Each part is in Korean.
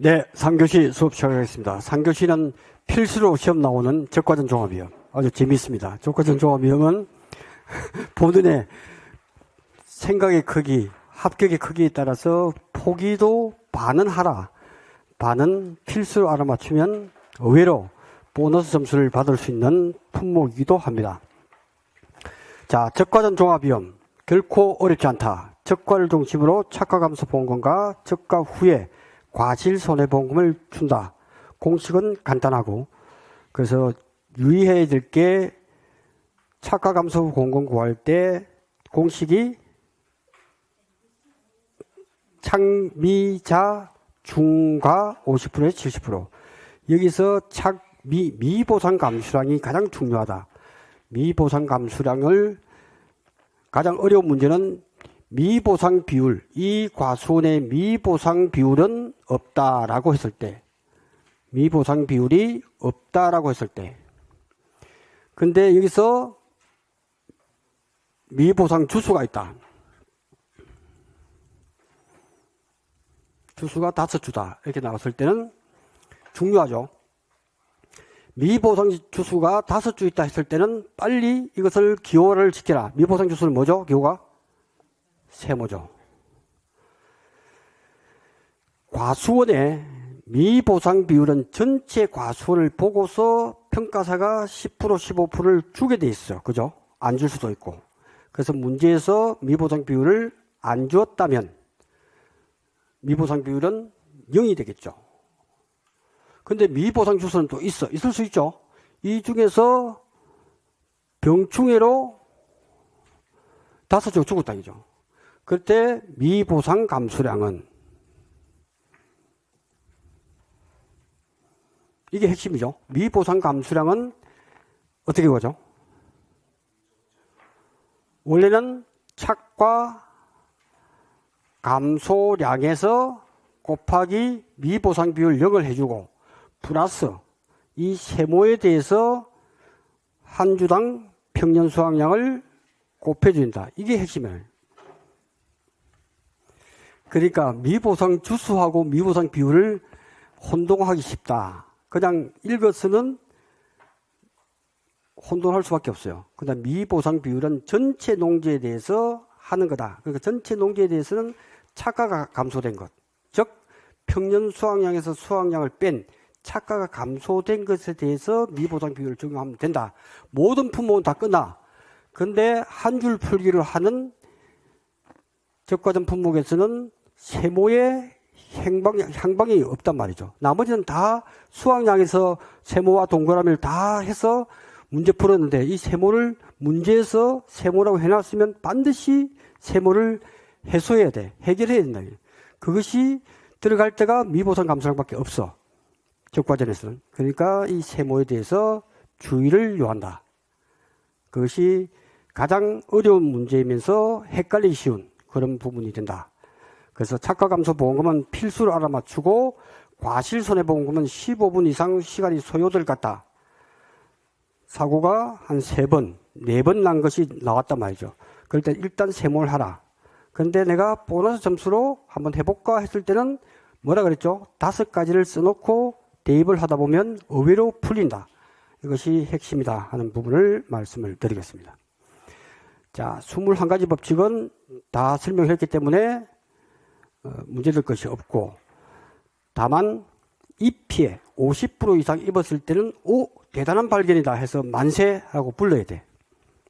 네, 3교시 수업 시작하겠습니다. 3교시는 필수로 시험 나오는 적과전 종합이요. 아주 재미있습니다. 적과전 종합이형은 본인의 생각의 크기, 합격의 크기에 따라서 포기도 반은 하라, 반은 필수로 알아맞추면 의외로 보너스 점수를 받을 수 있는 품목이기도 합니다. 자, 적과전 종합이형 결코 어렵지 않다. 적과를 중심으로 착과감소 보험금과 적과 후에 과실 손해보험금을 준다. 공식은 간단하고, 그래서 유의해야 될 게 착과감소 보험금 구할 때 공식이 착미자 중과 50%에서 70%. 여기서 미보상 감수량이 가장 중요하다. 미보상 감수량을 가장 어려운 문제는 미보상 비율, 이 과수원의 미보상 비율은 없다라고 했을 때, 미보상 비율이 없다라고 했을 때, 근데 여기서 미보상 주수가 있다. 주수가 5주다. 이렇게 나왔을 때는 중요하죠. 미보상 주수가 5주 있다 했을 때는 빨리 이것을 기호를 지켜라. 미보상 주수는 뭐죠? 기호가? 세모죠. 과수원의 미보상 비율은 전체 과수원을 보고서 평가사가 10% 15%를 주게 돼 있어요. 그죠? 안 줄 수도 있고. 그래서 문제에서 미보상 비율을 안 주었다면 미보상 비율은 0이 되겠죠. 근데 미보상 주수는 또 있을 수 있죠. 이 중에서 병충해로 5주가 죽었다 이죠. 그때 미보상 감수량은, 이게 핵심이죠. 미보상 감수량은 어떻게 구하죠? 원래는 착과 감소량에서 곱하기 미보상 비율 0을 해주고 플러스 이 세모에 대해서 한 주당 평년 수확량을 곱해준다. 이게 핵심이에요. 그러니까 미보상 주수하고 미보상 비율을 혼동하기 쉽다. 그냥 읽어서는 혼동할 수밖에 없어요. 그다음 미보상 비율은 전체 농지에 대해서 하는 거다. 그러니까 전체 농지에 대해서는 착과가 감소된 것, 즉 평년 수확량에서 수확량을 뺀 착과가 감소된 것에 대해서 미보상 비율을 적용하면 된다. 모든 품목은 다 끝나. 근데 한 줄 풀기를 하는 적과전 품목에서는 세모의 향방이 없단 말이죠. 나머지는 다 수확량에서 세모와 동그라미를 다 해서 문제 풀었는데, 이 세모를 문제에서 세모라고 해놨으면 반드시 세모를 해소해야 돼. 해결해야 된다. 그것이 들어갈 때가 미보상 감수량밖에 없어. 적과전에서는. 그러니까 이 세모에 대해서 주의를 요한다. 그것이 가장 어려운 문제이면서 헷갈리기 쉬운 그런 부분이 된다. 그래서 착과감소보험금은 필수로 알아맞추고 과실손해보험금은 15분 이상 시간이 소요될 것 같다. 사고가 한 3번, 4번 난 것이 나왔단 말이죠. 그럴 때 일단 세모를 하라. 그런데 내가 보너스 점수로 한번 해볼까 했을 때는 뭐라 그랬죠? 5가지를 써놓고 대입을 하다 보면 의외로 풀린다. 이것이 핵심이다 하는 부분을 말씀을 드리겠습니다. 자, 21가지 법칙은 다 설명했기 때문에 문제될 것이 없고, 다만 이 피해 50% 이상 입었을 때는 대단한 발견이다 해서 만세하고 불러야 돼.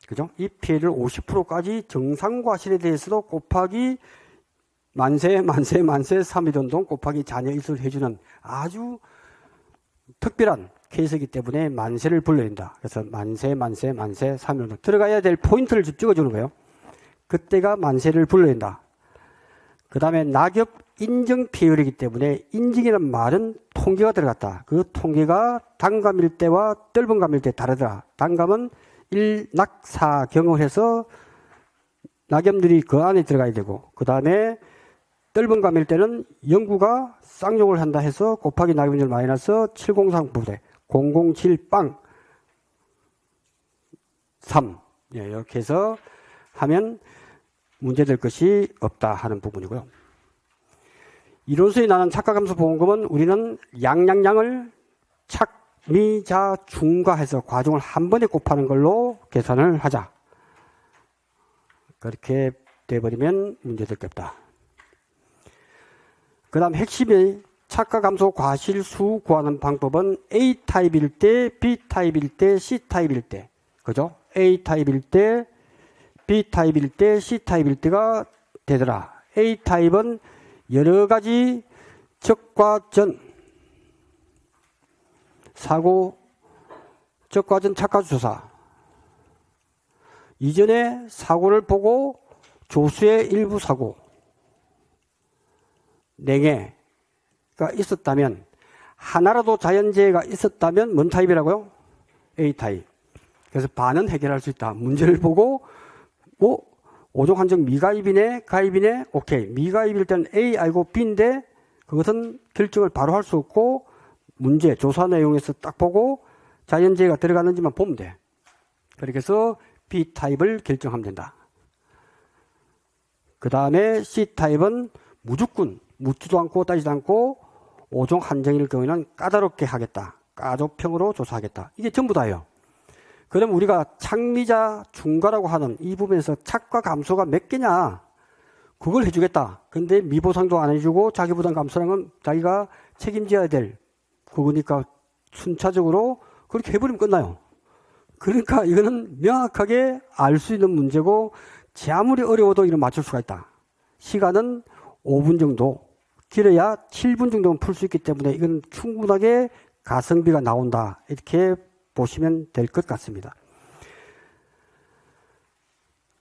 그죠? 이 피해를 50%까지 정상과실에 대해서도 곱하기 만세 3일운동 곱하기 잔여 일수를 해주는 아주 특별한 케이스이기 때문에 만세를 불러야 된다. 그래서 만세 3일운동 들어가야 될 포인트를 찍어주는 거예요. 그때가 만세를 불러야 된다. 그 다음에 낙엽 인정 피해율이기 때문에 인증이라는 말은 통계가 들어갔다. 그 통계가 단감일 때와 떫은 감일 때 다르더라. 단감은 일낙사경을 해서 낙엽들이 그 안에 들어가야 되고, 그 다음에 떫은 감일 때는 연구가 쌍용을 한다 해서 곱하기 낙엽률 마이너스 703부대 007 빵 3 이렇게 해서 하면 문제될 것이 없다 하는 부분이고요. 이론수에 나는 착가감소 보험금은 우리는 양양양을 착, 미, 자, 중과 해서 과중을 한 번에 곱하는 걸로 계산을 하자. 그렇게 돼버리면 문제될 게 없다. 그 다음 핵심이 착가감소 과실수 구하는 방법은 A타입일 때, B타입일 때, C타입일 때. 그죠? A타입일 때, B타입일 때, C타입일 때가 되더라. A타입은 여러 가지 적과 전, 사고, 적과 전 착가조사. 이전에 사고를 보고 조수의 일부 사고, 냉해가 있었다면, 하나라도 자연재해가 있었다면 뭔 타입이라고요? A타입. 그래서 반은 해결할 수 있다. 문제를 보고, 오종 한정 미가입이네, 가입이네, 오케이. 미가입일 때는 A 알고 B인데, 그것은 결정을 바로 할 수 없고, 문제, 조사 내용에서 딱 보고, 자연재해가 들어가는지만 보면 돼. 그렇게 해서 B타입을 결정하면 된다. 그 다음에 C타입은 무조건, 묻지도 않고 따지도 않고, 오종 한정일 경우에는 까다롭게 하겠다. 까조평으로 조사하겠다. 이게 전부 다예요. 그럼 우리가 착미자 중과라고 하는 이 부분에서 착과 감소가 몇 개냐? 그걸 해주겠다. 근데 미보상도 안 해주고 자기부담 감소라는 건 자기가 책임져야 될 그거니까 순차적으로 그렇게 해버리면 끝나요. 그러니까 이거는 명확하게 알 수 있는 문제고 제 아무리 어려워도 이런 맞출 수가 있다. 시간은 5분 정도, 길어야 7분 정도는 풀 수 있기 때문에 이건 충분하게 가성비가 나온다. 이렇게 보시면 될 것 같습니다.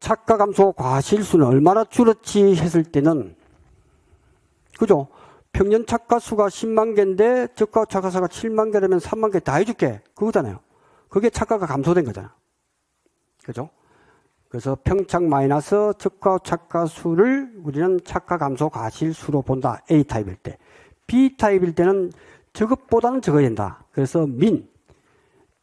착가 감소 과실수는 얼마나 줄었지 했을 때는, 그죠? 평년 착가 수가 10만 개인데 적가 착가수가 7만 개 되면 3만 개 다 해줄게. 그거잖아요. 그게 착가가 감소된 거잖아요. 그죠? 그래서 평착 마이너스 적가 착가수를 우리는 착가 감소 과실수로 본다. A타입일 때. B타입일 때는 저것보다는 적어야 된다. 그래서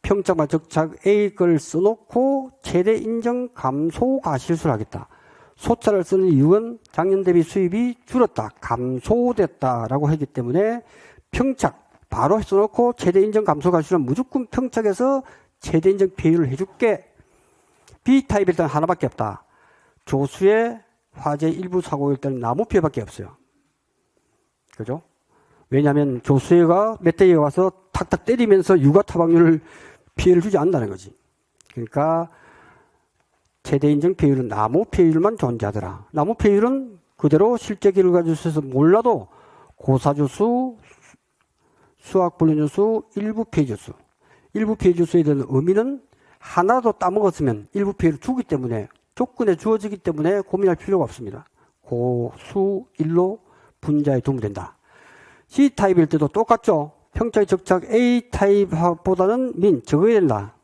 평착과 적착 A 걸 써놓고 최대 인정 감소 과실수를 하겠다. 소자를 쓰는 이유는 작년 대비 수입이 줄었다, 감소됐다라고 했기 때문에 평착 바로 써놓고 최대 인정 감소 과실수는 무조건 평착해서 최대 인정 비율을 해줄게. B타입일 때는 하나밖에 없다. 조수의 화재 일부 사고일 때는 나무 피해밖에 없어요. 그죠? 왜냐하면 조수가 멧돼지가 와서 탁탁 때리면서 유가 타박률을 피해를 주지 않는다는 거지. 그러니까 최대 인정 피해율은 나무 피해율만 존재하더라. 나무 피해율은 그대로 실제 결과주수에서 몰라도 고사주수, 수학불륜주수, 일부 피해주수. 일부 피해주수에 대한 의미는 하나도 따먹었으면 일부 피해를 주기 때문에, 조건에 주어지기 때문에 고민할 필요가 없습니다. 고수, 일로 분자에 두면 된다. C타입일 때도 똑같죠. 평착, 적착 A타입보다는 적어야 된다.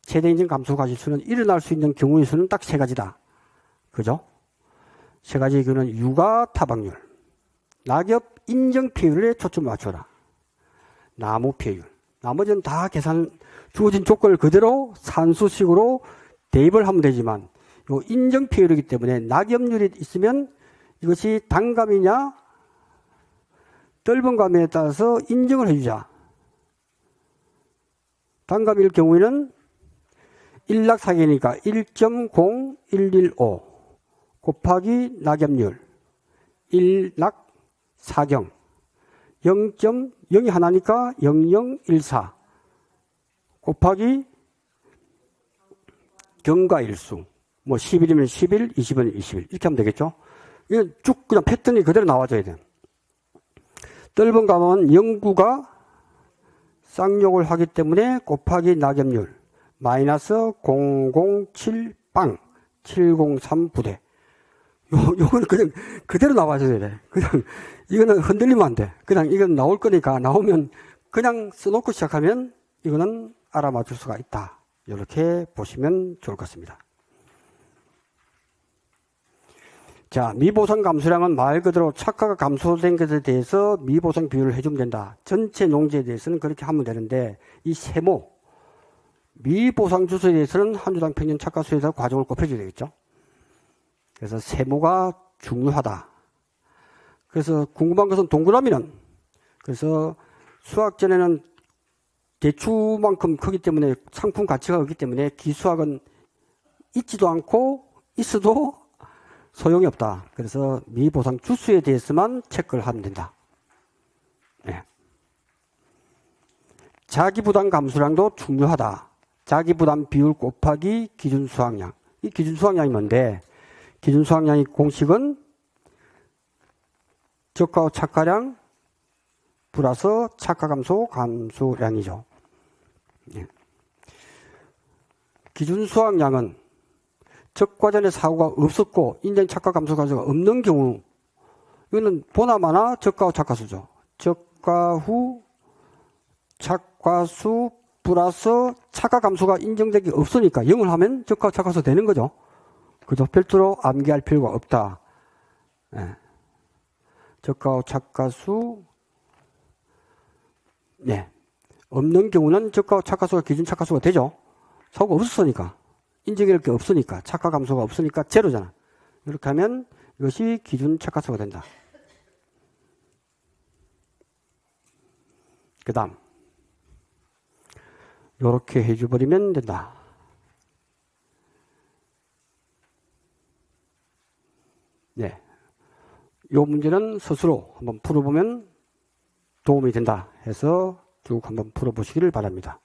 최대 인정 감소 과실수는 일어날 수 있는 경우의 수는 딱 세 가지다. 그죠? 세 가지 이거는 유가 타박률, 낙엽 인정 피해율에 초점을 맞춰라. 나무 피해율. 나머지는 다 계산, 주어진 조건을 그대로 산수식으로 대입을 하면 되지만, 요 인정 피해율이기 때문에 낙엽률이 있으면 이것이 단감이냐, 떫은 감에 따라서 인정을 해주자. 단감일 경우에는 일락사계니까 1.0115 곱하기 낙엽률 1낙4경 0.0이 하나니까 0014 곱하기 경과일수 뭐 10일이면 10일, 20일이면 20일 이렇게 하면 되겠죠. 이건 쭉 그냥 패턴이 그대로 나와줘야 돼요. 떫은 감은 영구가 쌍욕을 하기 때문에 곱하기 낙엽률 마이너스 007빵 703 부대. 요거는 그냥 그대로 나와줘야 돼. 그냥 이거는 흔들리면 안 돼. 그냥 이건 나올 거니까 나오면 그냥 써놓고 시작하면 이거는 알아맞을 수가 있다. 이렇게 보시면 좋을 것 같습니다. 자, 미보상 감소량은 말 그대로 착가가 감소된 것에 대해서 미보상 비율을 해주면 된다. 전체 농지에 대해서는 그렇게 하면 되는데 이 세모, 미보상 주소에 대해서는 한 주당 평균 착가수에서 과정을 곱해줘야 되겠죠. 그래서 세모가 중요하다. 그래서 궁금한 것은 동그라미는, 그래서 수학전에는 대추만큼 크기 때문에 상품 가치가 없기 때문에 기수학은 있지도 않고 있어도 소용이 없다. 그래서 미보상 주수에 대해서만 체크를 하면 된다. 네. 자기부담 감수량도 중요하다. 자기부담 비율 곱하기 기준수확량. 이 기준수확량이 뭔데? 기준수확량의 공식은 저가 착가량 플러스 착가감소 감수량이죠. 예. 기준수확량은 적과전에 사고가 없었고 인정 착가감소 감소가 없는 경우, 이거는 보나마나 적과 착가수죠. 적과 후 착과수 플러스 착가감소가 인정되기 없으니까 0을 하면 적과 착가수 되는 거죠. 그죠? 별도로 암기할 필요가 없다. 예. 적과 착가수, 네. 없는 경우는 적과 착가수가 기준 착가수가 되죠. 사고가 없었으니까. 인정할 게 없으니까. 착가감소가 없으니까 제로잖아. 이렇게 하면 이것이 기준 착가수가 된다. 그 다음. 이렇게 해줘버리면 된다. 네. 요 문제는 스스로 한번 풀어보면 도움이 된다 해서 쭉 한번 풀어보시기를 바랍니다.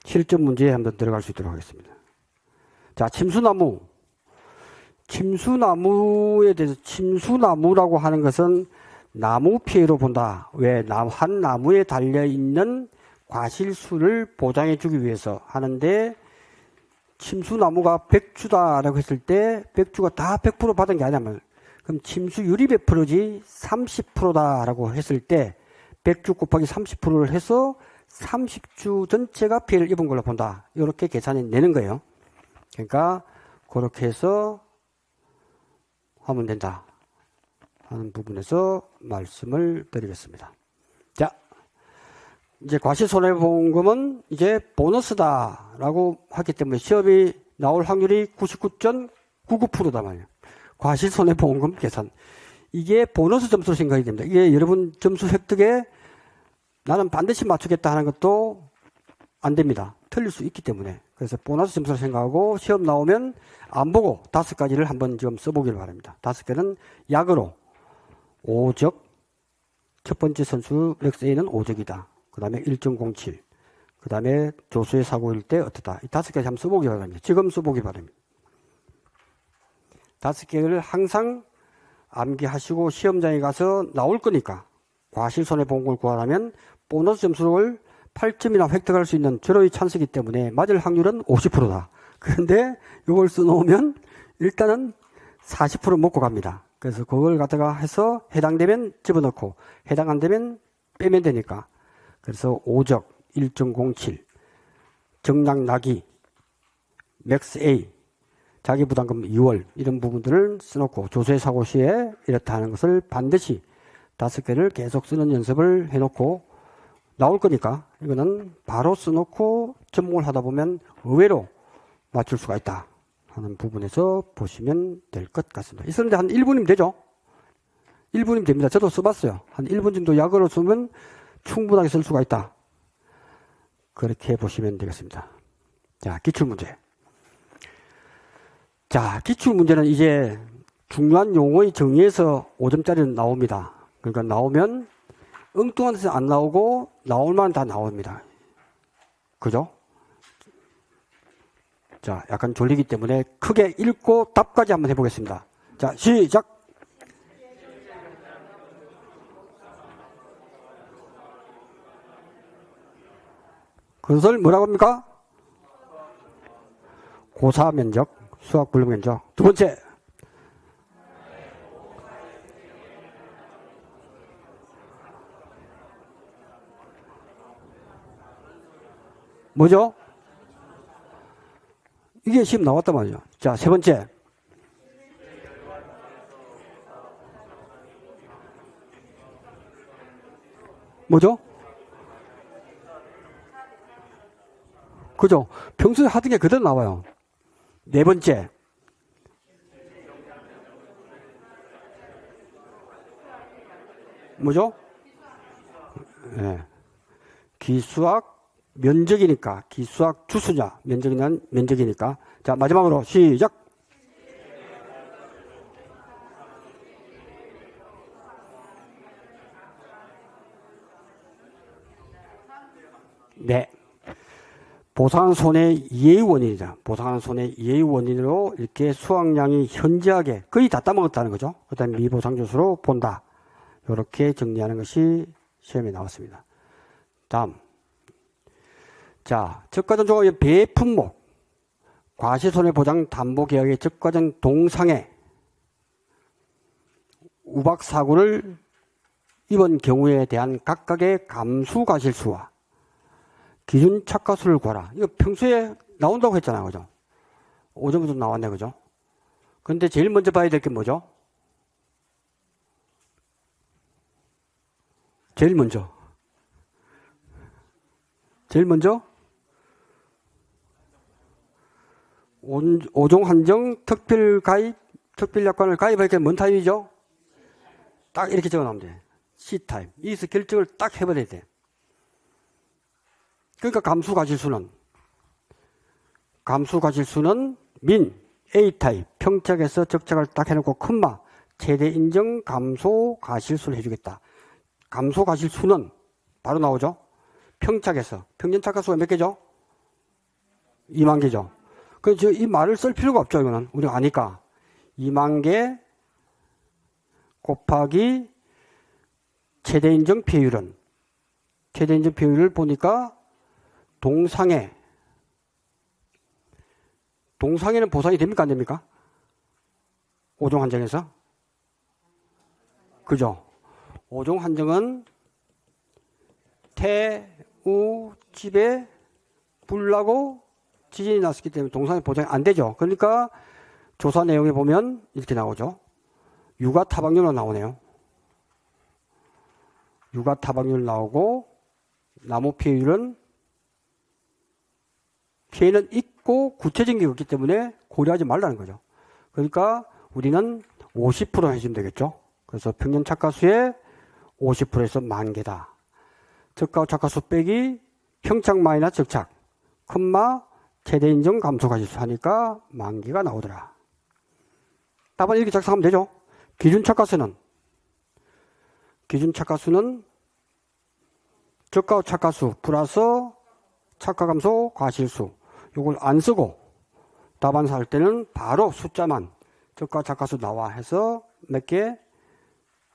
실전 문제에 한번 들어갈 수 있도록 하겠습니다. 자, 침수나무. 침수나무에 대해서, 침수나무라고 하는 것은 나무 피해로 본다. 왜? 한 나무에 달려있는 과실수를 보장해주기 위해서 하는데, 침수나무가 100주다라고 했을 때 100주가 다 100% 받은 게 아니면, 그럼 침수율이 몇 프로지? 30%다라고 했을 때 100주 곱하기 30%를 해서 30주 전체가 피해를 입은 걸로 본다. 이렇게 계산해 내는 거예요. 그러니까 그렇게 해서 하면 된다 하는 부분에서 말씀을 드리겠습니다. 자, 이제 과실손해보험금은 이제 보너스다라고 하기 때문에 시험이 나올 확률이 99.99%다 말이에요. 과실손해보험금 계산. 이게 보너스 점수로 생각이 됩니다. 이게 여러분 점수 획득에 나는 반드시 맞추겠다 하는 것도 안 됩니다. 틀릴 수 있기 때문에. 그래서 보너스 점수로 생각하고 시험 나오면 안 보고 5가지를 한번 지금 써보길 바랍니다. 5개는 약으로 5적, 첫 번째 선수 맥스 A는 5적이다. 그 다음에 1.07, 그 다음에 조수의 사고일 때 어떻다. 이 5가지 한번 써보기 바랍니다. 지금 써보기 바랍니다. 5개를 항상 암기하시고 시험장에 가서 나올 거니까 과실손해보험금을 구하려면 보너스 점수를 8점이나 획득할 수 있는 제로의 찬스이기 때문에 맞을 확률은 50%다. 그런데 이걸 써놓으면 일단은 40% 먹고 갑니다. 그래서 그걸 갖다가 해서 해당되면 집어넣고 해당 안 되면 빼면 되니까. 그래서 5적, 1.07, 정량나기, 맥스 A, 자기부담금 2월 이런 부분들을 써놓고 조수의 사고 시에 이렇다 하는 것을 반드시 5개를 계속 쓰는 연습을 해놓고 나올 거니까 이거는 바로 써놓고 접목을 하다 보면 의외로 맞출 수가 있다 하는 부분에서 보시면 될 것 같습니다. 이 쓰는데 한 1분이면 되죠? 1분이면 됩니다. 저도 써봤어요. 한 1분 정도 약으로 쓰면 충분하게 쓸 수가 있다. 그렇게 보시면 되겠습니다. 자, 기출문제. 자, 기출문제는 이제 중요한 용어의 정의에서 5점짜리는 나옵니다. 그러니까 나오면 엉뚱한 데서 안 나오고 나올만 다 나옵니다. 그죠? 자, 약간 졸리기 때문에 크게 읽고 답까지 한번 해보겠습니다. 자, 시작! 그것을 뭐라고 합니까? 고사 면적, 수학 분류 면적. 두 번째. 뭐죠? 이게 시험 나왔단 말이죠. 자, 세 번째. 뭐죠? 그죠? 평소에 하던 게 그대로 나와요. 네 번째. 뭐죠? 예. 기수학 면적이니까 기수학 주수냐 면적이니까. 자, 마지막으로 시작. 네. 보상하는 손의 이해의 원인이다. 보상하는 손의 이해의 원인으로 이렇게 수확량이 현저하게 거의 다 따먹었다는 거죠. 그 다음에 미보상주수로 본다. 이렇게 정리하는 것이 시험에 나왔습니다. 다음. 자, 적과전 배품목, 과시손해보장 담보계약의 적과전 동상에 우박사고를 입은 경우에 대한 각각의 감수과실수와 기준 착과수를 구하라. 이거 평소에 나온다고 했잖아요. 그죠? 오전부터 나왔네. 그죠? 근데 제일 먼저 봐야 될 게 뭐죠? 제일 먼저 오종 한정 특별 가입, 특별 약관을 가입할 게 뭔 타입이죠? 딱 이렇게 적어 놓으면 돼. C 타입. 여기서 결정을 딱 해버려야 돼. 그러니까 감수과실수는 민 A타입 평착에서 적착을 딱 해놓고 콤마 최대 인정 감소과실수를 해주겠다. 감소과실수는 바로 나오죠. 평착에서 평균착과수가 몇 개죠? 2만 개죠. 그래서 이 말을 쓸 필요가 없죠. 이거는 우리가 아니까 2만 개 곱하기 최대 인정 피해율은 최대 인정 피해율을 보니까 동상에는 보상이 됩니까? 안 됩니까? 오종 한정에서? 그죠? 오종 한정은 태우 집에 불나고 지진이 났기 때문에 동상에 보장이 안 되죠. 그러니까 조사 내용에 보면 이렇게 나오죠. 육아 타박률로 나오네요. 육아 타박률 나오고 나무 피해율은 피해는 있고 구체적인 게 없기 때문에 고려하지 말라는 거죠. 그러니까 우리는 50% 해주면 되겠죠. 그래서 평균 착과수의 50%에서 만 개다. 적가 착과수 빼기 평착 마이너스 적착 콤마 최대 인정 감소과실수 하니까 만 개가 나오더라. 답은 이렇게 작성하면 되죠. 기준 착과수는 적가 착과수 플러스 착과 감소 과실수 요걸 안 쓰고 답안서 할 때는 바로 숫자만 적가 착과수 나와 해서 몇 개?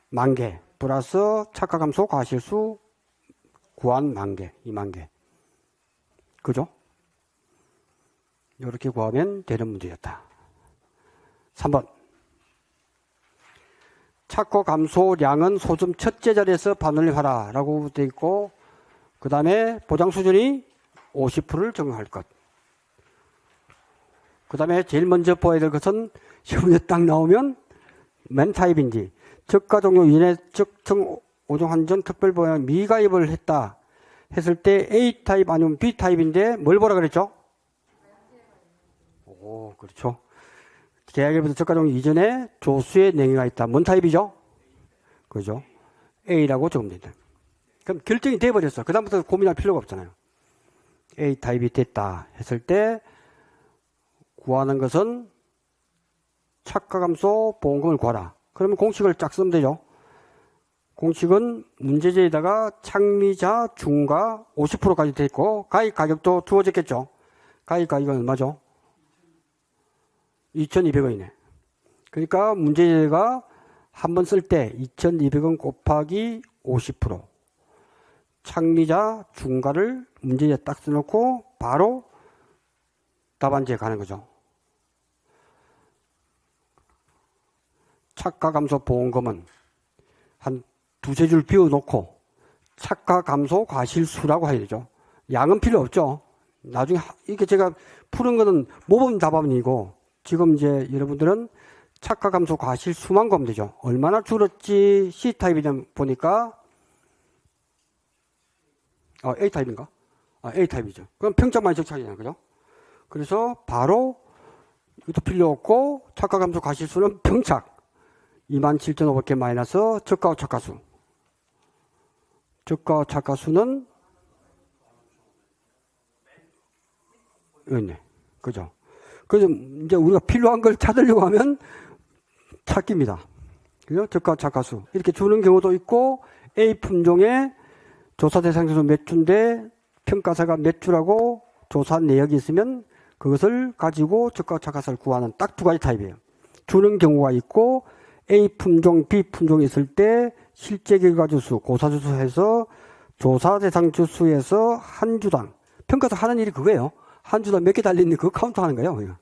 만 개 플러스 착과 감소 과실수 구한 만 개, 2만 개. 그죠? 이렇게 구하면 되는 문제였다. 3번. 착과 감소량은 소점 첫째 자리에서 반올림하라 라고 되어 있고 그 다음에 보장 수준이 50%를 적용할 것. 그 다음에 제일 먼저 보아야 될 것은 시험에 딱 나오면 맨 타입인지 적가 종료 이내 적정 오종 한정 특별보장 미가입을 했다 했을 때 A 타입 아니면 B 타입인데 뭘 보라 그랬죠? 오, 그렇죠. 계약일부터 적가 종료 이전에 조수의 냉해가 있다. 뭔 타입이죠? 그죠? A라고 적으면 된다. 그럼 결정이 돼버렸어. 그 다음부터 고민할 필요가 없잖아요. A 타입이 됐다 했을 때 구하는 것은 착과 감소 보험금을 구하라. 그러면 공식을 쫙 쓰면 되죠. 공식은 문제제에다가 착미자 중과 50%까지 돼 있고 가입 가격도 주어졌겠죠. 가입 가격은 얼마죠? 2,200원이네. 그러니까 문제제가 한 번 쓸 때 2,200원 곱하기 50% 착미자 중과를 문제제에 딱 써놓고 바로 답안지에 가는 거죠. 착과 감소 보험금은 한 두세 줄 비워놓고 착과 감소 과실수라고 해야 되죠. 양은 필요 없죠. 나중에 이렇게 제가 푸는 거는 모범 답안이고 지금 이제 여러분들은 착과 감소 과실수만 보면 되죠. 얼마나 줄었지 C타입이냐 보니까 A타입인가? A타입이죠. 그럼 평점만 적착이잖아요. 그죠? 그래서 바로 이것도 필요 없고 착과 감소 과실수는 평착 27,500개 마이너스 적가후 착과수 저가 착가수는 여기 있네. 그죠? 그래서 이제 우리가 필요한 걸 찾으려고 하면 찾기입니다. 그죠? 저가 착가수. 이렇게 주는 경우도 있고, A 품종의 조사 대상 주수 몇 주인데 평가사가 몇 주라고 조사 내역이 있으면 그것을 가지고 저가 착가수를 구하는 딱 두 가지 타입이에요. 주는 경우가 있고, A 품종, B 품종이 있을 때 실제 결과 주수, 고사 주수 해서 조사 대상 주수에서 한 주당, 평가사 하는 일이 그거예요. 한 주당 몇 개 달리는데 그거 카운트 하는 거예요.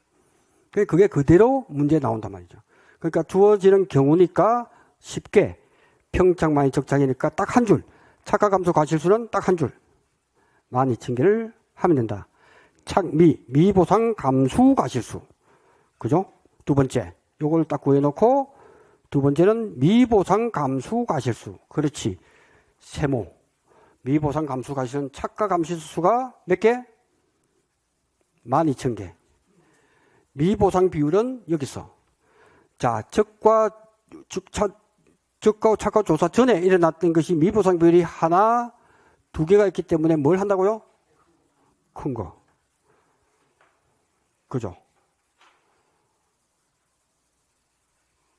그게 그대로 문제에 나온단 말이죠. 그러니까 주어지는 경우니까 쉽게 평창만이 적장이니까 딱 한 줄. 착가감수 과실수는 딱 한 줄. 12,000개를 하면 된다. 미보상 감수 과실수. 그죠? 두 번째. 요걸 딱 구해놓고 두 번째는 미보상 감수 과실수. 그렇지. 세모. 미보상 감수 과실수는 착가 감실수가 몇 개? 12,000개. 미보상 비율은 여기서. 자, 적과 착가 조사 전에 일어났던 것이 미보상 비율이 하나, 두 개가 있기 때문에 뭘 한다고요? 큰 거. 그죠?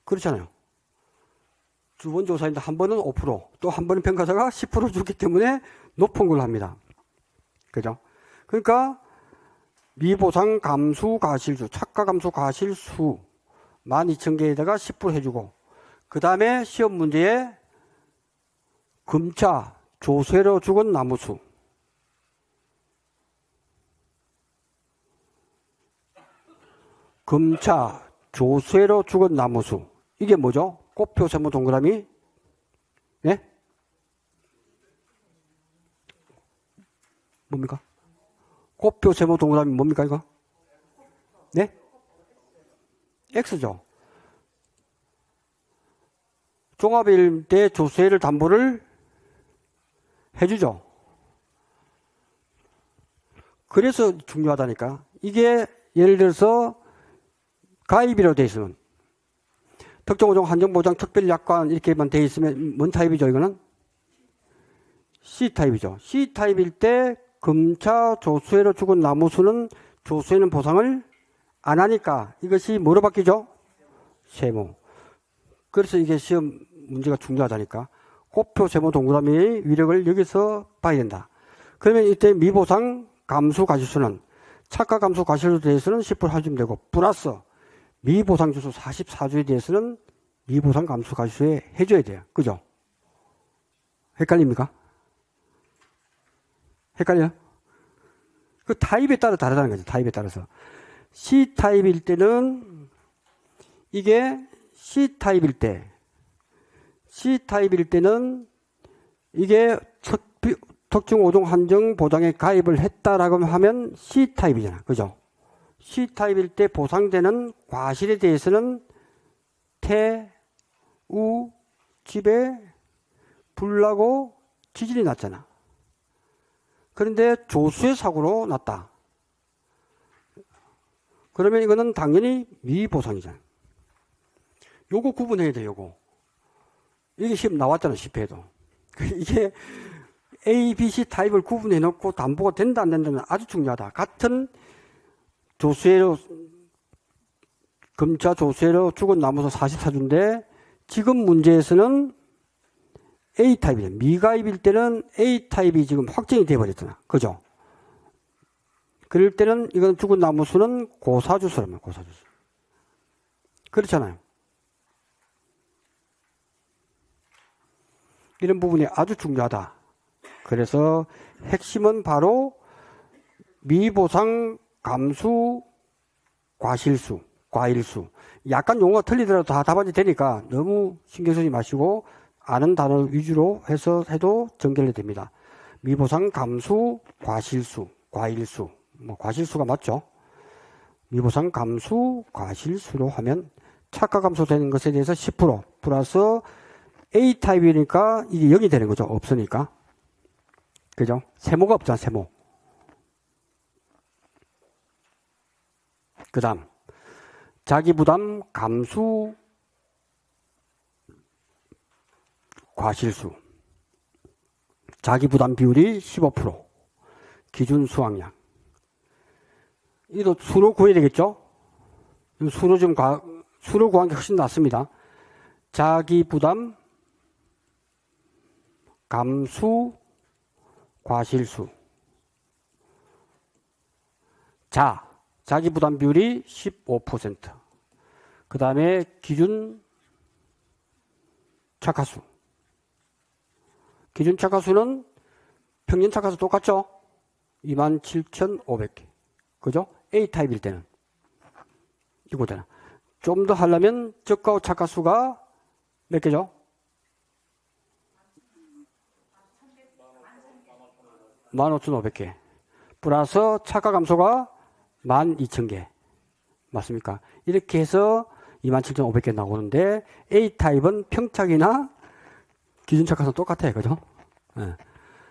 그렇잖아요. 두 번 조사인데 한 번은 5%, 또 한 번은 평가사가 10% 주기 때문에 높은 걸 합니다. 그죠? 그러니까 미보상 감수 과실수, 착가 감수 과실수 12,000개에다가 10% 해주고, 그 다음에 시험 문제에 금차 조쇠로 죽은 나무수, 금차 조쇠로 죽은 나무수, 이게 뭐죠? 꽃표 세모 동그라미. 네? 뭡니까? 꽃표 세모 동그라미 뭡니까 이거? 네? X죠. 종합일 때 조세를 담보를 해주죠. 그래서 중요하다니까. 이게 예를 들어서 가입이라고 되어 있으면 특정호종 한정보장 특별약관 이렇게만 되어 있으면 뭔 타입이죠 이거는? C타입이죠. C타입일 때 금차 조수회로 죽은 나무수는 조수회는 보상을 안 하니까 이것이 뭐로 바뀌죠? 세모. 그래서 이게 시험 문제가 중요하다니까. 꽃표 세모 동그라미의 위력을 여기서 봐야 된다. 그러면 이때 미보상 감수 과실수는 착가 감수 과실수에 대해서는 10% 해주면 되고, 플러스 미보상 주수 44주에 대해서는 미보상 감수 과실수에 해줘야 돼요. 그죠? 헷갈립니까? 헷갈려요? 그 타입에 따라 다르다는 거죠. 타입에 따라서. C타입일 때는 이게 C타입일 때는 이게 특정 오종 한정 보장에 가입을 했다라고 하면 C타입이잖아. 그죠? C타입일 때 보상되는 과실에 대해서는 태, 우, 집에 불나고 지진이 났잖아. 그런데 조수의 사고로 났다. 그러면 이거는 당연히 미보상이잖아. 요거 구분해야 돼, 요거. 이게 시험 나왔잖아, 10회에도. 이게 A, B, C 타입을 구분해 놓고 담보가 된다, 안 된다는 아주 중요하다. 같은 조수회로, 금차 조수회로 죽은 나무수 44주인데, 지금 문제에서는 A 타입이에요. 미가입일 때는 A 타입이 지금 확정이 돼버렸잖아. 그죠? 그럴 때는 이건 죽은 나무수는 고사주수라면 고사주수. 그렇잖아요. 이런 부분이 아주 중요하다. 그래서 핵심은 바로 미보상 감수 과실수, 과일수. 약간 용어가 틀리더라도 다 답안이 되니까 너무 신경 쓰지 마시고 아는 단어 위주로 해서 해도 전결이 됩니다. 미보상 감수 과실수, 과일수. 뭐 과실수가 맞죠? 미보상 감수 과실수로 하면 착가 감소되는 것에 대해서 10% 플러스 A타입이니까 이게 0이 되는 거죠. 없으니까. 그죠? 세모가 없잖아, 세모. 그 다음, 자기부담 감수 과실수. 자기 부담 비율이 15%. 기준 수확량. 이도 수로 구해야 되겠죠? 수로 수로 구한 게 훨씬 낫습니다. 자기 부담 감수 과실수. 자기 부담 비율이 15%. 그 다음에 기준 착화수. 기준 착화수는 평균 착화수 똑같죠? 27,500개. 그죠? A타입일 때는. 이거잖아. 좀 더 하려면 저가 착화수가 몇 개죠? 15,500개. 플러스 착화 감소가 12,000개. 맞습니까? 이렇게 해서 27,500개 나오는데 A타입은 평착이나 기준 착화수 똑같아요. 그죠? 네.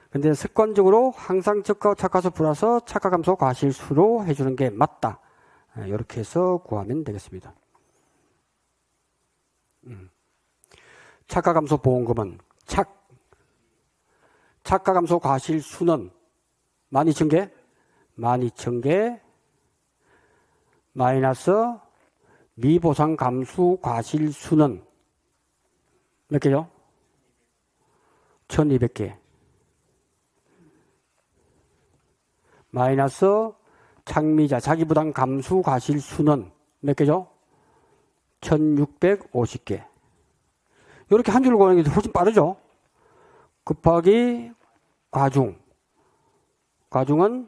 근데 습관적으로 항상 저가 착화수 플러스 착화 감소 과실수로 해주는 게 맞다. 이렇게 해서 구하면 되겠습니다. 착화 감소 보험금은 착화 감소 과실수는 12,000개? 12,000개 마이너스 미보상 감수 과실수는 몇 개죠? 1,200개. 마이너스 창미자 자기부담 감수 과실수는 몇 개죠? 1,650개. 이렇게 한 줄로 구하는 게 훨씬 빠르죠? 곱하기 과중. 과중은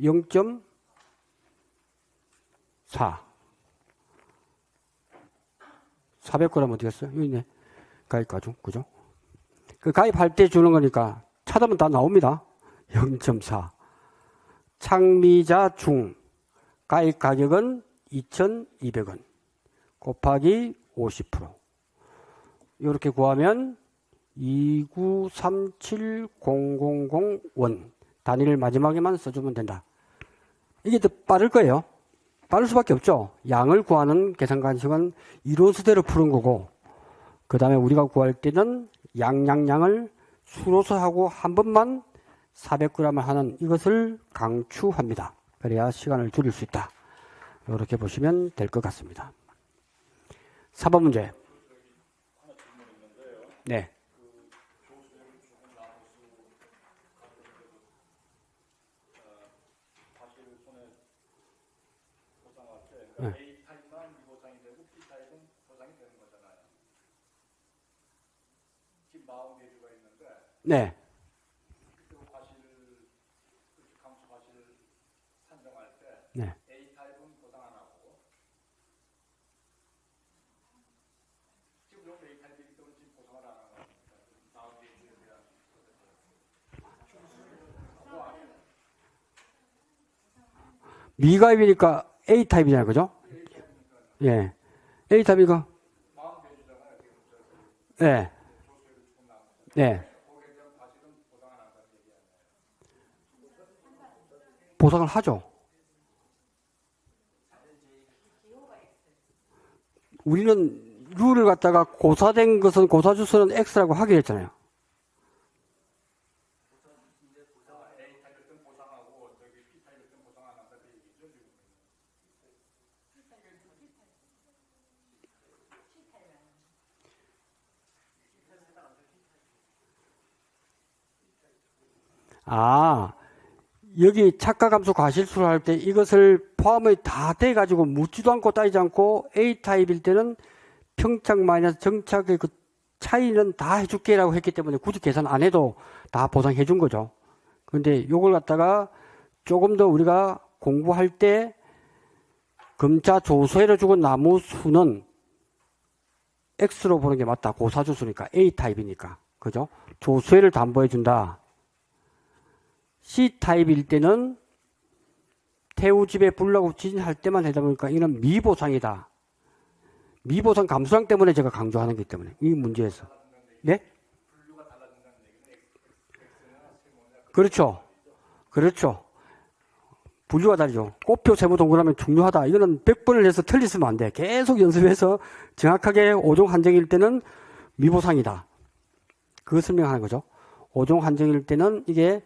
0.4. 400g 어디 갔어요? 여기 있네. 가입 과중. 그죠? 그 가입할 때 주는 거니까 찾으면 다 나옵니다. 0.4. 창미자 중. 가입 가격은 2,200원. 곱하기 50%. 이렇게 구하면 2937000원. 단위를 마지막에만 써주면 된다. 이게 더 빠를 거예요. 빠를 수밖에 없죠. 양을 구하는 계산 관식은 이론수대로 푸는 거고, 그 다음에 우리가 구할 때는 양을 수로서 하고 한 번만 400g을 하는 이것을 강추합니다. 그래야 시간을 줄일 수 있다. 이렇게 보시면 될 것 같습니다. 4번 문제. 네. A타입만 미보상이 되고 B타입은 보상이 되는 거잖아요. 지금 44개주가 있는데 네. 감수 과실을 산정할 때 네. A타입은 보상 안 하고 지금 여기 A타입이기 때문에 지금 보상을 안 하는 겁니다. 44개주에 대한 미가입이니까 A타입이잖아요. 그죠? 예. A타입이가? 네. 네. 보상을 하죠. 우리는 룰을 갖다가 고사된 것은 고사주수는 X라고 하기로 했잖아요. 여기 착가감수 과실수를 할 때 이것을 포함이 다 돼가지고 묻지도 않고 따지지 않고 A타입일 때는 평착 마이너스 정착의 그 차이는 다 해줄게라고 했기 때문에 굳이 계산 안 해도 다 보상해 준 거죠. 그런데 이걸 갖다가 조금 더 우리가 공부할 때 금자 조소해를 주고 나무 수는 X로 보는 게 맞다. 고사주수니까 A타입이니까. 그죠? 조소해를 담보해 준다. C타입일 때는 태우집에 불나고 지진할 때만 하다 보니까 이는 미보상이다. 미보상 감수량 때문에 제가 강조하는 거기 때문에 이 문제에서. 네? 그렇죠. 그렇죠. 분류가 다르죠. 꽃표 세모 동그라미 중요하다. 이거는 100번을 해서 틀리시면 안 돼. 계속 연습해서 정확하게 5종 한정일 때는 미보상이다. 그거 설명하는 거죠. 5종 한정일 때는 이게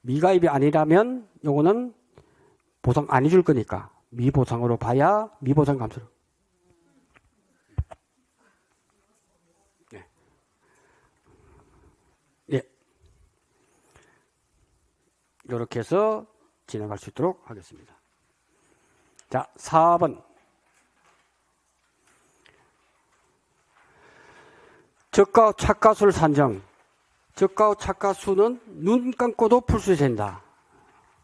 미가입이 아니라면 요거는 보상 안 해줄 거니까 미보상으로 봐야 미보상 감소를. 네. 예. 이렇게 해서 진행할 수 있도록 하겠습니다. 자, 4번. 저가 착가수를 산정. 저가 착가수는 눈 감고도 풀 수 된다.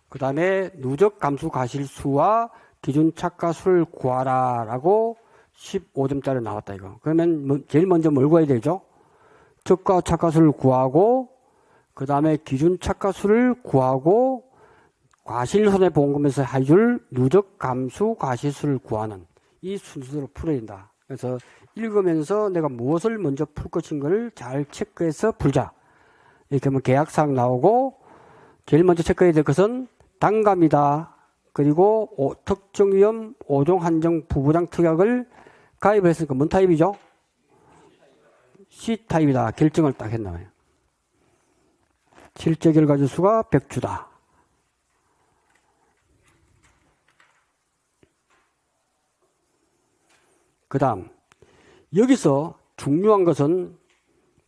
그 다음에 누적 감수 가실수와 기준 착가수를 구하라 라고 15점짜리 나왔다 이거. 그러면 제일 먼저 뭘 구해야 되죠? 저가 착가수를 구하고 그 다음에 기준 착가수를 구하고 과실손해보험금에서 해줄 누적 감수 가실수를 구하는 이 순서대로 풀어야 된다. 그래서 읽으면서 내가 무엇을 먼저 풀 것인가를 잘 체크해서 풀자. 이렇게 하면 계약사항 나오고 제일 먼저 체크해야 될 것은 단감이다. 그리고 특정위험 5종 한정 부부장 특약을 가입을 했으니까 뭔 타입이죠? C타입이다. 결정을 딱 했나 봐요. 실제 결과주수가 100주다. 그 다음 여기서 중요한 것은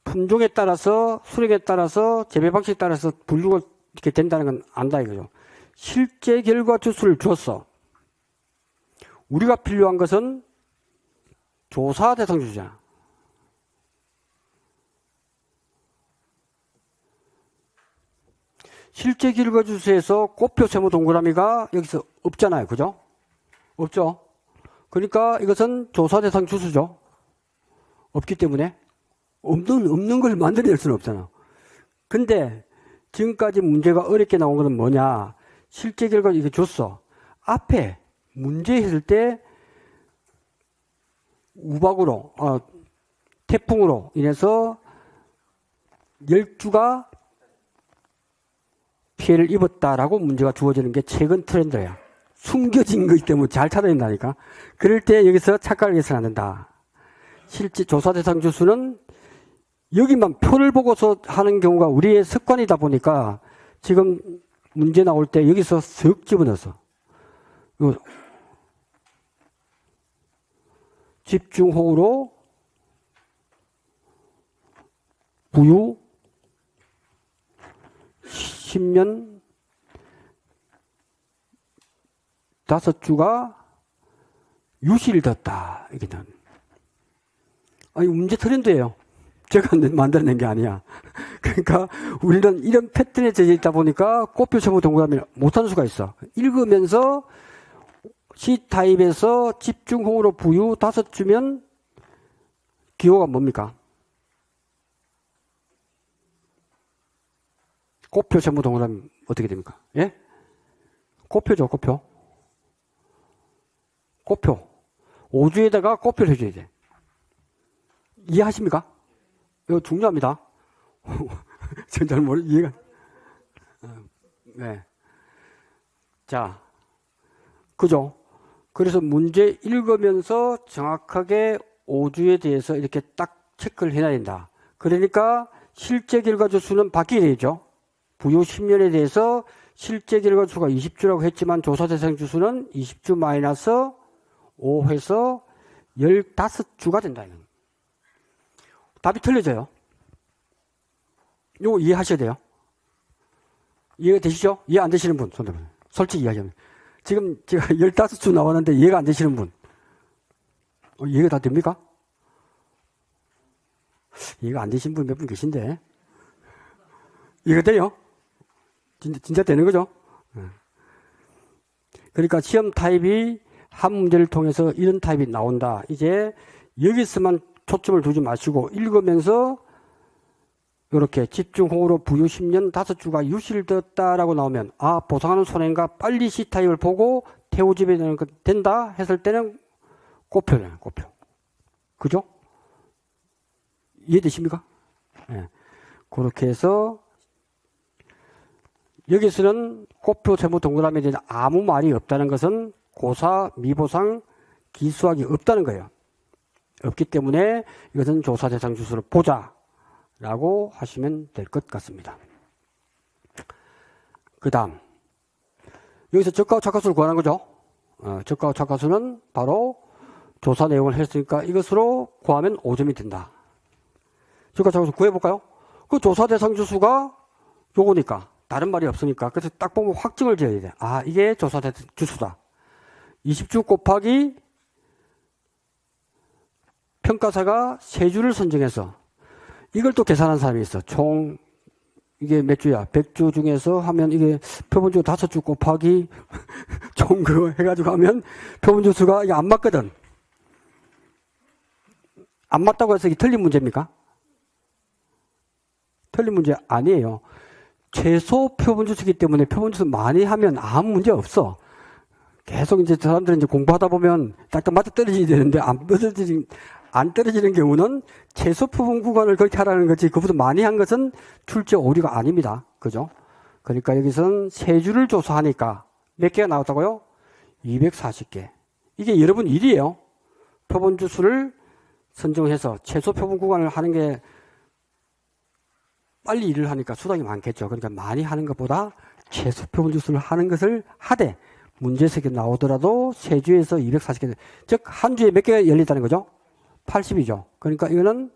품종에 따라서 수량에 따라서 재배 방식에 따라서 분류가 이렇게 된다는 건 안다 이거죠. 실제 결과 주수를 줬어. 우리가 필요한 것은 조사 대상 주수잖아. 실제 결과 주수에서 꽃표 세모 동그라미가 여기서 없잖아요. 그죠? 없죠? 그러니까 이것은 조사 대상 주수죠. 없기 때문에 없는 걸 만들어낼 수는 없잖아. 근데 지금까지 문제가 어렵게 나온 것은 뭐냐? 실제 결과 이거 줬어. 앞에 문제 했을 때 우박으로 태풍으로 인해서 10주가 피해를 입었다라고 문제가 주어지는 게 최근 트렌드야. 숨겨진 거기 때문에 잘 찾아낸다니까. 그럴 때 여기서 착각을 해서는 안 된다. 실제 조사 대상 주수는 여기만 표를 보고서 하는 경우가 우리의 습관이다 보니까 지금 문제 나올 때 여기서 쓱 집어넣어서 집중호우로 부유 10년 5주가 유실이 됐다. 이게 아니 문제 트렌드예요. 제가 만들어낸 게 아니야. 그러니까 우리는 이런 패턴에 젖어 있다 보니까 꽃표 세모 동그라미 못하는 수가 있어. 읽으면서 C타입에서 집중호우로 부유 5주면 기호가 뭡니까? 꽃표 세모 동그라미 어떻게 됩니까? 예? 꽃표죠, 꽃표. 꽃표. 5주에다가 꽃표를 해줘야 돼. 이해하십니까? 이거 중요합니다. 전 잘 이해가. 네. 자, 그죠? 그래서 문제 읽으면서 정확하게 5주에 대해서 이렇게 딱 체크를 해놔야 된다. 그러니까 실제 결과주수는 바뀌게 되죠. 부유 10년에 대해서 실제 결과주수가 20주라고 했지만 조사 대상 주수는 20주 마이너스 5해서 15주가 된다. 답이 틀려져요. 이거 이해하셔야 돼요. 이해가 되시죠? 이해 안 되시는 분, 손 들어보세요. 솔직히 이야기하면. 지금 제가 15주 나왔는데 이해가 안 되시는 분. 이해가 다 됩니까? 이해가 안 되신 분 몇 분 계신데. 이해가 돼요? 진짜 되는 거죠? 그러니까 시험 타입이 한 문제를 통해서 이런 타입이 나온다. 이제 여기서만 초점을 두지 마시고 읽으면서 이렇게 집중호우로 부유 10년 5주가 유실되었다라고 나오면 보상하는 손해인가 빨리 C타입을 보고 태우집에 된다 했을 때는 꽃표잖아요. 꽃표. 그죠? 이해되십니까? 네. 그렇게 해서 여기서는 꽃표 세모 동그라미에 대해서 아무 말이 없다는 것은 고사, 미보상, 기수학이 없다는 거예요. 없기 때문에 이것은 조사 대상 주수를 보자. 라고 하시면 될 것 같습니다. 그 다음 여기서 저가와 착가수를 구하는 거죠. 저가와 착가수는 바로 조사 내용을 했으니까 이것으로 구하면 5점이 된다. 저가 착가수 구해볼까요? 그 조사 대상 주수가 요거니까 다른 말이 없으니까 그래서 딱 보면 확증을 지어야 돼. 아, 이게 조사 대상 주수다. 20주 곱하기 평가사가 3주를 선정해서 이걸 또 계산한 사람이 있어. 총 이게 몇 주야? 100주 중에서 하면 이게 표본주 5주 곱하기 총 그거 해가지고 하면 표본주 수가 이게 안 맞거든. 안 맞다고 해서 이게 틀린 문제입니까? 틀린 문제 아니에요. 최소 표본주 수기 때문에 표본주 수 많이 하면 아무 문제 없어. 계속 이제 사람들은 이제 공부하다 보면 딱딱 맞아 떨어지게 되는데 안 떨어지는 경우는 최소 표본 구간을 그렇게 하라는 거지 그보다 많이 한 것은 출제 오류가 아닙니다. 그죠? 그러니까 여기서는 3주를 조사하니까 몇 개가 나왔다고요? 240개. 이게 여러분 일이에요. 표본주 수를 선정해서 최소 표본 구간을 하는 게 빨리 일을 하니까 수당이 많겠죠. 그러니까 많이 하는 것보다 최소 표본주 수를 하는 것을 하되 문제석에 나오더라도 3주에서 240개, 즉 한 주에 몇 개가 열린다는 거죠? 80이죠. 그러니까 이거는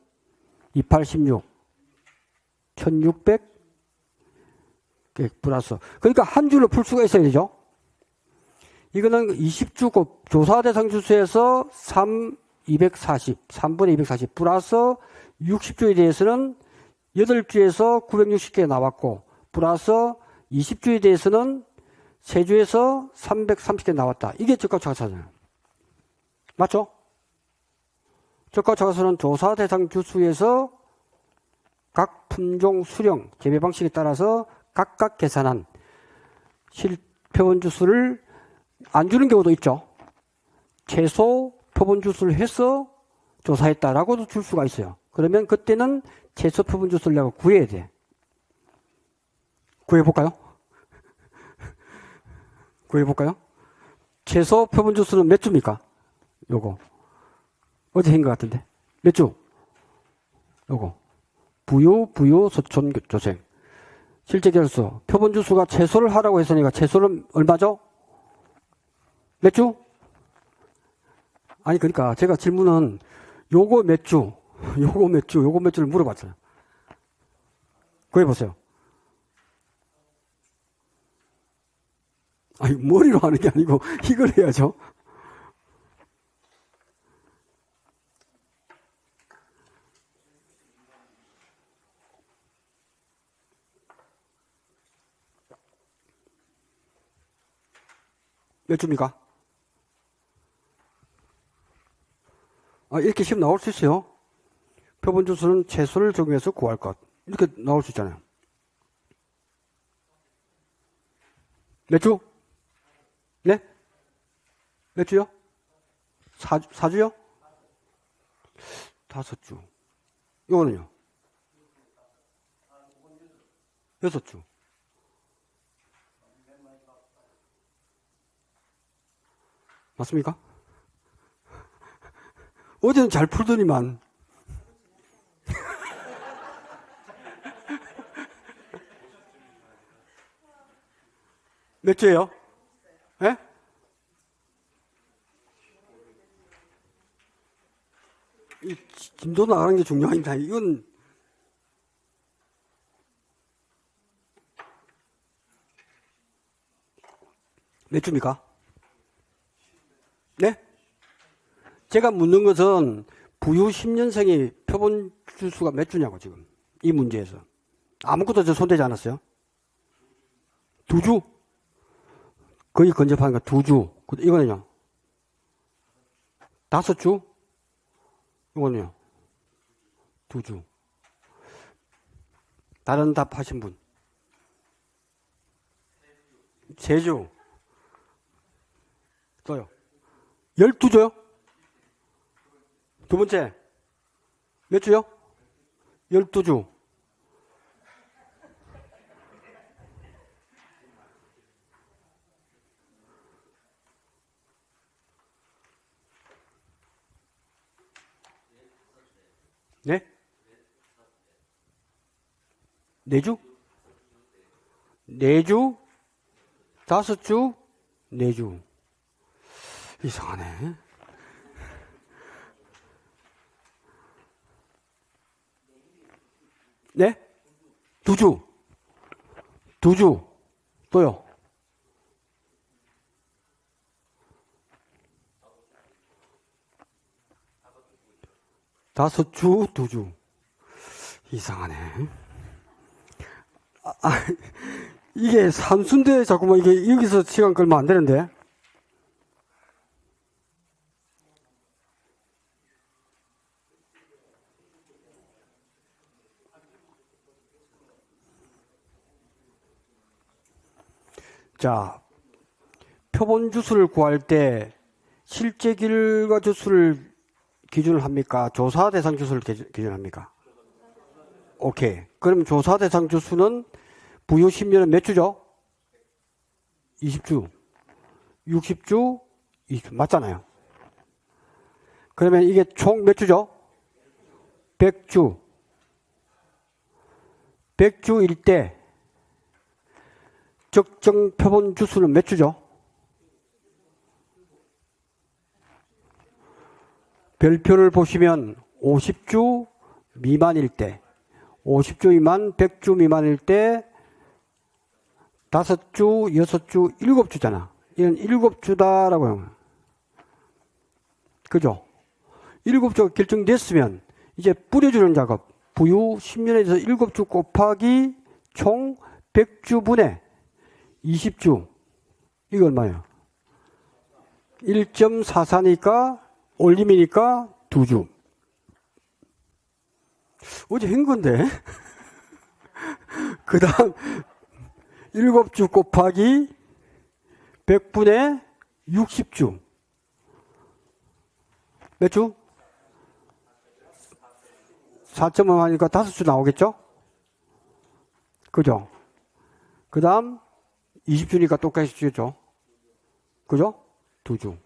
286, 1600 플러스. 그러니까 한 줄로 풀 수가 있어야 되죠. 이거는 20주 조사 대상 주수에서 240, 3분의 240 플러스 60주에 대해서는 8주에서 960개 나왔고 플러스 20주에 대해서는 3주에서 330개 나왔다. 이게 적합차가수잖아요. 맞죠? 적합차가수는 조사 대상 주수에서 각 품종 수령 재배 방식에 따라서 각각 계산한 실표본 주수를 안 주는 경우도 있죠. 최소 표본 주수를 해서 조사했다라고도 줄 수가 있어요. 그러면 그때는 최소 표본 주수를 내가 구해야 돼. 구해볼까요? 구해볼까요? 최소 표본 주수는 몇 주입니까? 요거. 어제 한 것 같은데. 몇 주? 요거. 부유, 소촌, 조생. 실제 결수. 표본 주수가 최소를 하라고 했으니까 최소는 얼마죠? 몇 주? 아니, 그러니까 제가 질문은 요거 몇 주, 요거 몇 주, 요거 몇 주를 물어봤어요. 구해보세요. 아니, 머리로 하는 게 아니고 이걸 해야죠. 몇 주입니까? 이렇게 시험 나올 수 있어요. 표본 주수는 최소를 적용해서 구할 것. 이렇게 나올 수 있잖아요. 몇 주? 네? 몇 주요? 4주요? 5주. 이거는요? 6주. 맞습니까? 어제는 잘 풀더니만. 몇 주예요? 예? 이 진도 나가는 게 중요합니다. 이건 몇 주입니까? 네? 제가 묻는 것은 부유 10년생이 표본 주수가 몇 주냐고 지금 이 문제에서 아무것도 저 손대지 않았어요. 2주? 거의 근접하니까 2주. 이거는요? 5주? 이거는요? 2주. 다른 답 하신 분? 3주. 또요? 12주요? 두 번째. 몇 주요? 12주. 네? 4주? 4주? 5주? 4주. 이상하네. 네? 2주. 2주. 또요. 5주, 2주. 이상하네. 이게 산수인데 자꾸만 이게 여기서 시간 끌면 안 되는데. 자, 표본 주수를 구할 때 실제 결과 주수를 기준을 합니까? 조사 대상 주수를 기준합니까? 오케이. 그럼 조사 대상 주수는 부유 10년은 몇 주죠? 20주. 60주? 20주. 맞잖아요. 그러면 이게 총 몇 주죠? 100주. 100주일 때 적정 표본 주수는 몇 주죠? 별표를 보시면 50주 미만일 때, 50주 미만, 100주 미만일 때 5주, 6주, 7주잖아. 이건 7주다라고 해요. 그죠? 7주가 결정됐으면 이제 뿌려주는 작업, 부유 10년에서 7주 곱하기 총 100주분의 20주. 이거 얼마예요? 1.44니까 올림이니까 2주. 어제 한 건데. 그 다음 7주 곱하기 100분의 60주. 몇 주? 4.5 하니까 5주 나오겠죠? 그죠? 그 다음 20주니까 똑같이 주겠죠? 그죠? 2주.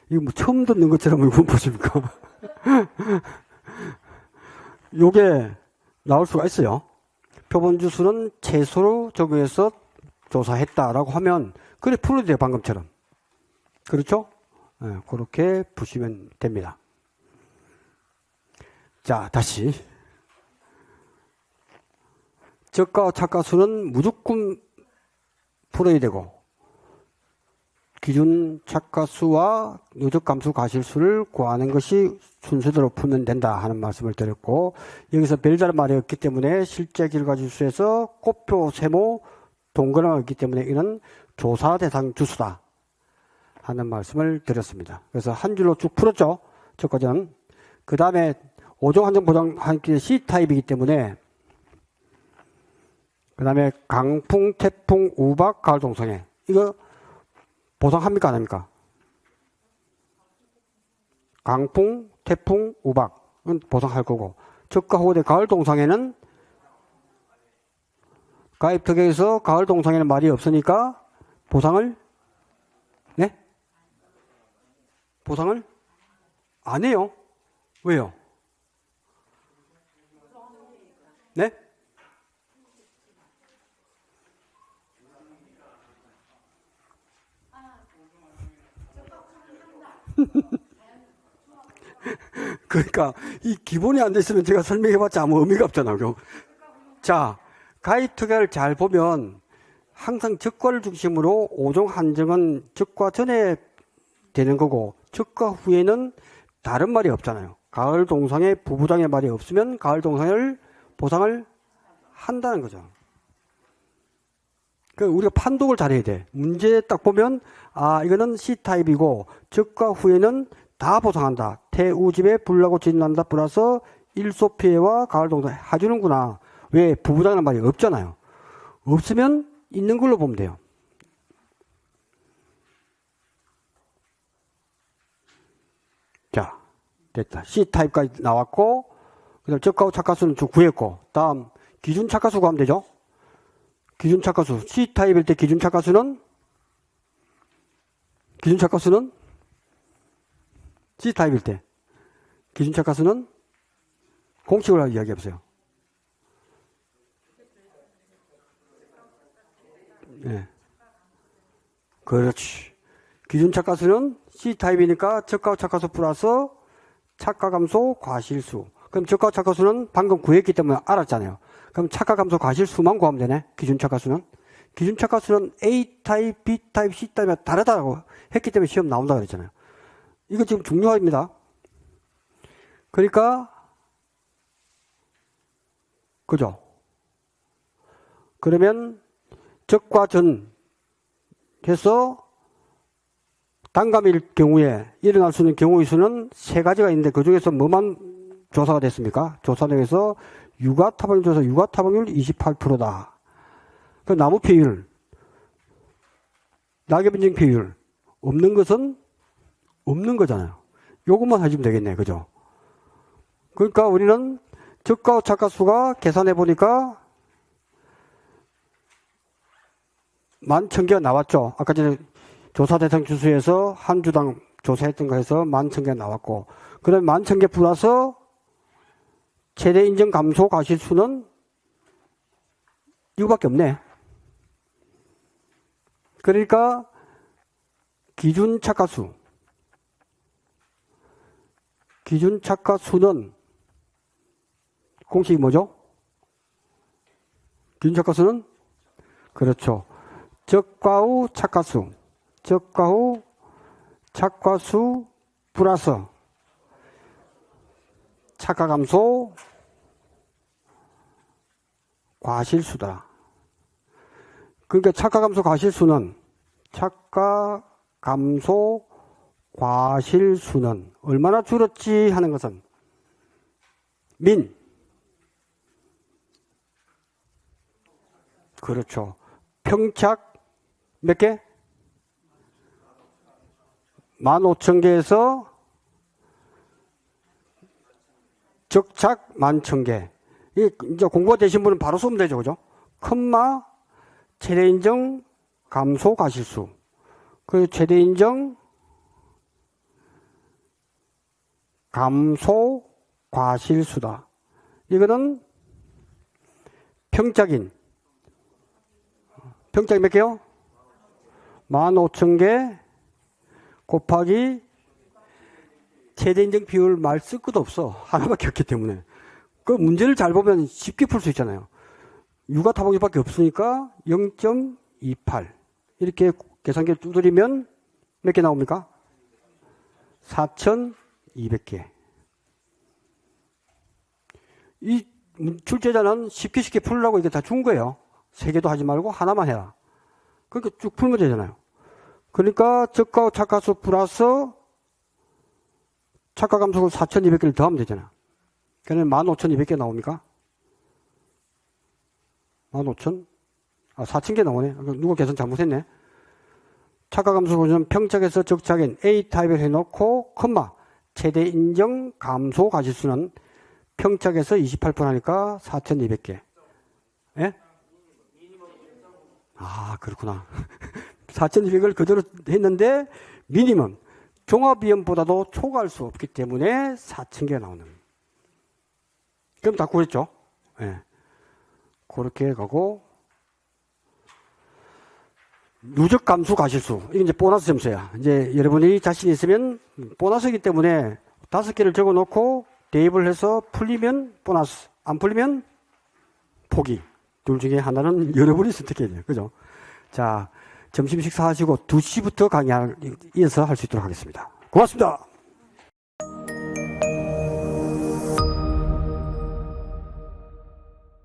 이거 뭐 처음 듣는 것처럼 이거 보십니까? 요게 나올 수가 있어요. 표본 주수는 최소로 적용해서 조사했다라고 하면 그래 풀어도 돼요. 방금처럼. 그렇죠? 네, 그렇게 보시면 됩니다. 자, 다시. 적가와 착가수는 무조건 풀어야 되고 기준 착가수와 누적감수 가실수를 구하는 것이 순서대로 풀면 된다 하는 말씀을 드렸고 여기서 별다른 말이 없기 때문에 실제 결과지수에서 꽃표, 세모, 동그라미가 있기 때문에 이는 조사 대상 주수다 하는 말씀을 드렸습니다. 그래서 한 줄로 쭉 풀었죠. 저까지는. 그 다음에 5종 한정 보장 한끼 C타입이기 때문에 그 다음에 강풍, 태풍, 우박, 가을 동성애 이거 보상합니까 안 합니까? 강풍, 태풍, 우박은 보상할 거고 적가 호대 가을 동상에는 가입 특약에서 가을 동상에는 말이 없으니까 보상을 네? 보상을 안 해요. 왜요? 네? 그러니까 이 기본이 안 돼 있으면 제가 설명해봤자 아무 의미가 없잖아요. 자, 가입 특약을 잘 보면 항상 적과를 중심으로 5종 한정은 적과 전에 되는 거고 적과 후에는 다른 말이 없잖아요. 가을 동상에 부부장의 말이 없으면 가을 동상을 보상을 한다는 거죠. 그 우리가 판독을 잘해야 돼. 문제 딱 보면 아 이거는 C타입이고 적과 후에는 다 보상한다. 태우집에 불나고 진난다 플러스 일소 피해와 가을 동상 해주는구나. 왜 부부장이라는 말이 없잖아요. 없으면 있는 걸로 보면 돼요. 자 됐다. C타입까지 나왔고 그다음 적가후 착가수는 쭉 구했고 다음 기준 착가수 구하면 되죠. 기준 착가수 C타입일 때 기준 착가수는 C타입일 때 기준 착가수는 공식으로 이야기해 보세요. 예. 그렇지. 기준 착가수는 C타입이니까 적가후 착가수 플러스 착가감소 과실수. 그럼 적가후 착가수는 방금 구했기 때문에 알았잖아요. 그럼 착가감소 과실수만 구하면 되네. 기준 착가수는. 기준 착가수는 A타입, B타입, C타입이 다르다고 했기 때문에 시험 나온다고 그랬잖아요. 이거 지금 중요합니다. 그러니까 그죠? 그러면 적과 전 해서 단감일 경우에 일어날 수 있는 경우의 수는 세 가지가 있는데 그 중에서 뭐만 조사가 됐습니까? 조사 내에서 육아 타방률 조사, 육아 타방률 28%다. 그 나무 피율, 낙엽 인증 피율 없는 것은 없는 거잖아요. 요것만 해주면 되겠네, 그죠? 그러니까 우리는 적가후 착가수가 계산해 보니까 11,000개가 나왔죠. 아까 전에 조사 대상 주수에서 한 주당 조사했던 거 해서 11,000개가 나왔고, 그럼 11,000개 플러스 최대 인정 감소 과실수는 이거밖에 없네. 그러니까 기준 착가수. 기준 착가수는 공식이 뭐죠? 기준 착가수는 그렇죠. 적과후 착가수. 적과후 착가수 플러스 착가감소 과실수다. 그러니까 착가감소 과실수는 착가감소 과실수는 얼마나 줄었지 하는 것은 그렇죠. 평착 몇 개? 15,000개에서 적착 11,000개. 이제 공부가 되신 분은 바로 쓰면 되죠, 그죠? 컴마 최대 인정 감소 과실수. 그 최대 인정 감소 과실수다. 이거는 평짝인. 평짝이 몇 개요? 15,000개 곱하기 최대 인정 비율 말 쓸 것도 없어. 하나밖에 없기 때문에. 그 문제를 잘 보면 쉽게 풀 수 있잖아요. 육아 타방률밖에 없으니까 0.28. 이렇게 계산기를 두드리면 몇 개 나옵니까? 4,200개. 이 출제자는 쉽게 풀으라고 이게 다 준 거예요. 3개도 하지 말고 하나만 해라. 그러니까 쭉 풀면 되잖아요. 그러니까 적가후 착가수 플러스 착가감소를 4,200개를 더하면 되잖아. 그러면 15,200개 나옵니까? 15,000? 4,000개 나오네. 누가 계산 잘못했네. 착가감소는 평착에서 적착인 A타입에 해놓고 컴마 최대 인정 감소 과실수는 평착에서 28% 하니까 4,200개. 예? 그렇구나. 4,200을 그대로 했는데 미니멈 종합위험보다도 초과할 수 없기 때문에 4,000개가 나오는. 그럼 다 구했죠? 예. 그렇게 가고 누적 감수 과실수. 이게 이제 보너스 점수야. 이제 여러분이 자신 있으면 보너스이기 때문에 5개를 적어 놓고 대입을 해서 풀리면 보너스, 안 풀리면 포기. 둘 중에 하나는 여러분이 선택해야 돼요. 그죠? 자, 점심 식사하시고 2시부터 강의 이어서 할 수 있도록 하겠습니다. 고맙습니다.